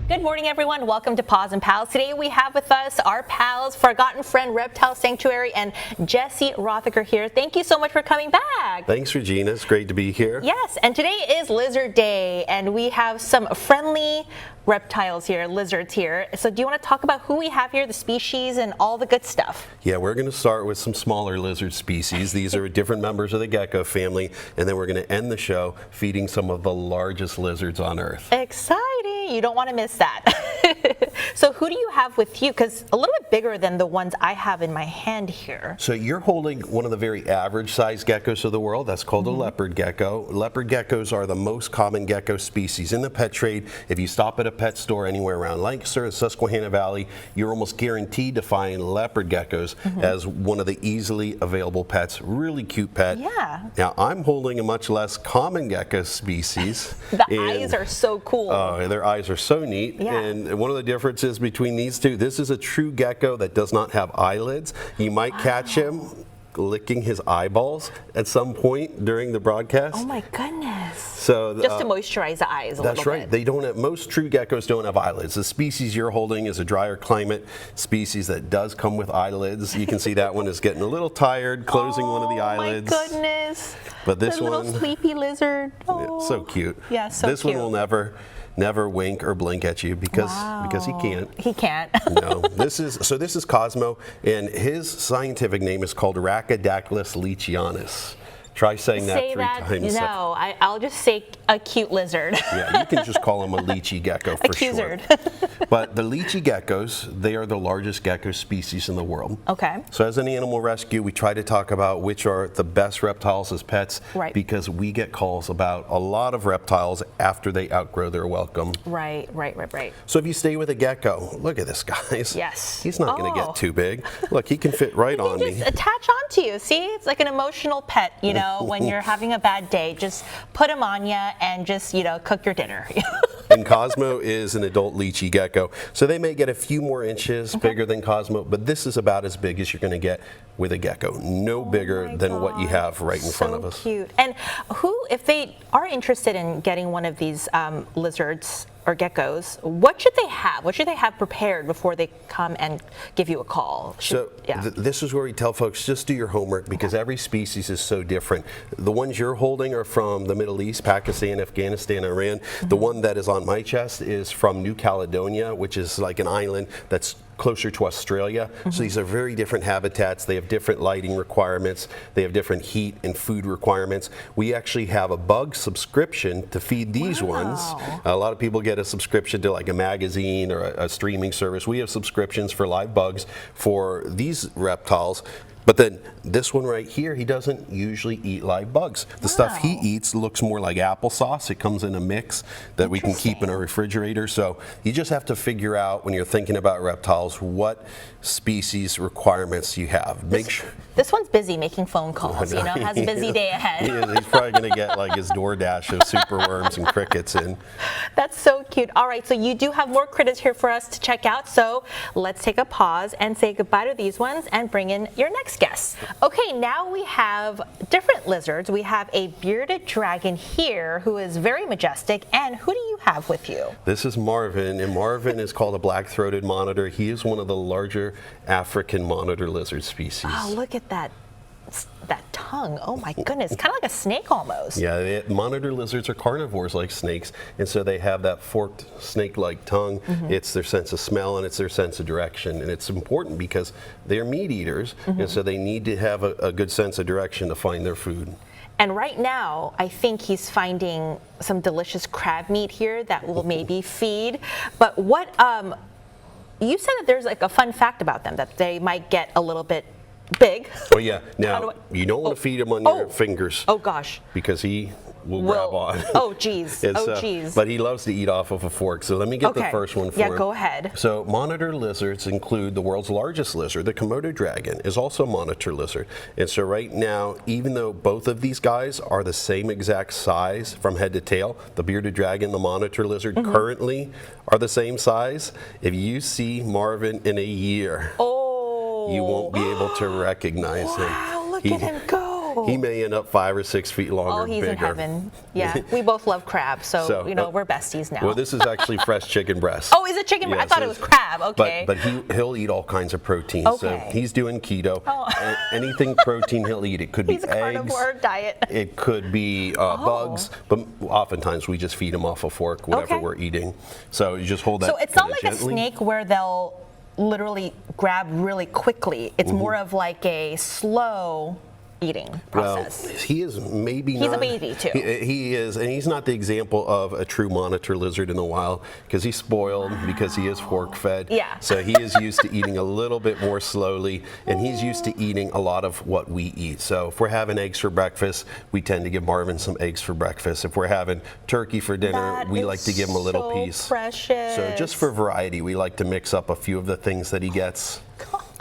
Good morning, everyone. Welcome to Paws and Pals. Today we have with us our pals, Forgotten Friend Reptile Sanctuary, and Jesse Rothacker here. Thank you so much for coming back. Thanks, Regina. It's great to be here. Yes, and today is Lizard Day, and we have some friendly reptiles here, lizards here. So do you want to talk about who we have here, the species, and all the good stuff? Yeah, we're going to start with some smaller lizard species. These are different members of the gecko family, and then we're going to end the show feeding some of the largest lizards on Earth. Exciting. You don't want to miss that. So who do you have with you? Because a little bit bigger than the ones I have in my hand here. So you're holding one of the very average sized geckos of the world. That's called a leopard gecko. Leopard geckos are the most common gecko species in the pet trade. If you stop at a pet store anywhere around Lancaster, the Susquehanna Valley, you're almost guaranteed to find leopard geckos as one of the easily available pets. Really cute pet. Yeah. Now I'm holding a much less common gecko species. The eyes are so cool. Oh, their eyes are so neat. Yeah. And one of the differences between these two, this is a true gecko that does not have eyelids. You might catch him licking his eyeballs at some point during the broadcast. Oh my goodness. So just to moisturize the eyes a little bit. That's right. They don't have, most true geckos don't have eyelids. The species you're holding is a drier climate species that does come with eyelids. You can see that one is getting a little tired, closing one of the eyelids. Oh my goodness. But this the one, little sleepy lizard. Oh. So cute. Yeah, so this cute. one will never wink or blink at you because he can't. He can't. No. This is Cosmo, and his scientific name is called Rhacodactylus leachianus. Try saying that three times. No, I'll just say a cute lizard. Yeah, you can just call him a leachy gecko for short. But the leachy geckos, they are the largest gecko species in the world. Okay. So as an animal rescue, we try to talk about which are the best reptiles as pets, right, because we get calls about a lot of reptiles after they outgrow their welcome. Right. So if you stay with a gecko, look at this, guys. Yes. He's not going to get too big. Look, he can fit right on me. Just attach onto you. See, it's like an emotional pet, you know. When you're having a bad day, just put him on you and just, cook your dinner. And Cosmo is an adult leachy gecko, so they may get a few more inches bigger than Cosmo, but this is about as big as you're going to get with a gecko. No bigger than what you have right in front of us. So cute. And if they are interested in getting one of these lizards or geckos, what should they have? What should they have prepared before they come and give you a call? This is where we tell folks, just do your homework, because every species is so different. The ones you're holding are from the Middle East, Pakistan, Afghanistan, Iran. The one that is on my chest is from New Caledonia, which is like an island that's closer to Australia. So these are very different habitats. They have different lighting requirements. They have different heat and food requirements. We actually have a bug subscription to feed these ones. A lot of people get a subscription to like a magazine or a streaming service. We have subscriptions for live bugs for these reptiles. But then this one right here, he doesn't usually eat live bugs. The stuff he eats looks more like applesauce. It comes in a mix that we can keep in a refrigerator. So you just have to figure out when you're thinking about reptiles what species requirements you have. Make sure. This one's busy making phone calls, has a busy day ahead. He's probably going to get like his DoorDash of superworms and crickets in. That's so cute. All right, so you do have more critters here for us to check out. So let's take a pause and say goodbye to these ones and bring in your next guest. Okay, now we have different lizards. We have a bearded dragon here who is very majestic. And who do you have with you? This is Marvin, and Marvin is called a black-throated monitor. He is one of the larger African monitor lizard species. Oh, look at that tongue. Oh my goodness, kind of like a snake almost. Yeah, monitor lizards are carnivores like snakes, and so they have that forked snake-like tongue. It's their sense of smell and it's their sense of direction, and it's important because they're meat eaters, and so they need to have a good sense of direction to find their food. And right now, I think he's finding some delicious crab meat here that will maybe feed. But what, you said that there's like a fun fact about them, that they might get a little bit big. Oh yeah, now you don't want to feed him on your fingers. Oh gosh. Because he will grab on. Oh geez, But he loves to eat off of a fork, so let me get the first one for him. Yeah, go ahead. So monitor lizards include the world's largest lizard. The Komodo dragon is also a monitor lizard. And so right now, even though both of these guys are the same exact size from head to tail, the bearded dragon, the monitor lizard currently are the same size. If you see Marvin in a year, you won't be able to recognize him. Wow, look at him go. he may end up 5 or 6 feet long Oh, or he's bigger. in heaven. Yeah, we both love crab, so, we're besties now. Well, this is actually fresh chicken breast. Oh, is it chicken breast? I thought it was crab. Okay. But he'll eat all kinds of protein. Okay. So he's doing keto. Oh. Anything protein he'll eat. It could be He's a eggs. carnivore diet. It could be bugs, but oftentimes we just feed him off a fork, whatever Okay. we're eating. So you just hold that. So it's not kinda like gently. a snake where they'll literally grab really quickly. It's Mm-hmm. more of like a slow eating process. Well, he is maybe He's a not. baby, too. He is, and he's not the example of a true monitor lizard in the wild because he's spoiled because he is fork fed. Yeah. So he is used to eating a little bit more slowly, and he's used to eating a lot of what we eat. So if we're having eggs for breakfast, we tend to give Marvin some eggs for breakfast. If we're having turkey for dinner, That we is like to give him a little so piece. precious. So just for variety, we like to mix up a few of the things that he gets.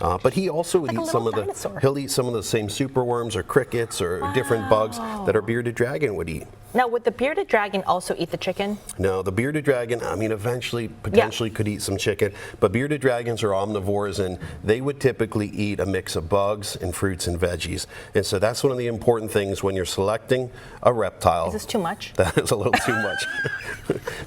But he also would Like a eat some of little dinosaur. he'll eat some of the same superworms or crickets or different bugs that our bearded dragon would eat. Now, would the bearded dragon also eat the chicken? No, the bearded dragon, I mean, eventually, potentially could eat some chicken, but bearded dragons are omnivores and they would typically eat a mix of bugs and fruits and veggies. And so that's one of the important things when you're selecting a reptile. Is this too much? That is a little too much.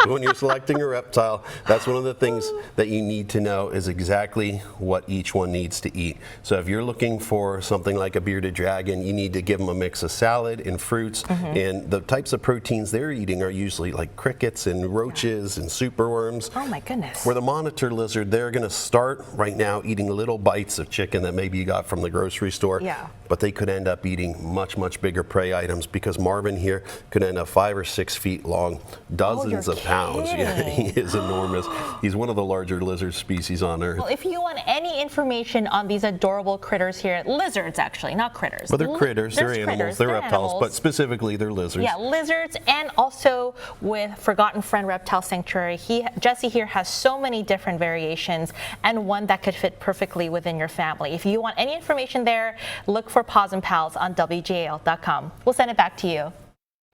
When you're selecting a reptile, that's one of the things that you need to know is exactly what each one needs to eat. So if you're looking for something like a bearded dragon, you need to give them a mix of salad and fruits, and the types of proteins they're eating are usually like crickets and roaches and superworms. Oh my goodness. Where the monitor lizard, they're going to start right now eating little bites of chicken that maybe you got from the grocery store. Yeah. But they could end up eating much, much bigger prey items because Marvin here could end up 5 or 6 feet long, dozens you're of pounds. Yeah, kidding. he is enormous. He's one of the larger lizard species on Earth. Well, if you want any information on these adorable critters here, lizards actually, not critters. But they're critters, they're animals, they're reptiles, but specifically they're lizards. Yeah, lizards, and also with Forgotten Friend Reptile Sanctuary, Jesse here has so many different variations and one that could fit perfectly within your family. If you want any information there, look for Paws and Pals on WJL.com. We'll send it back to you.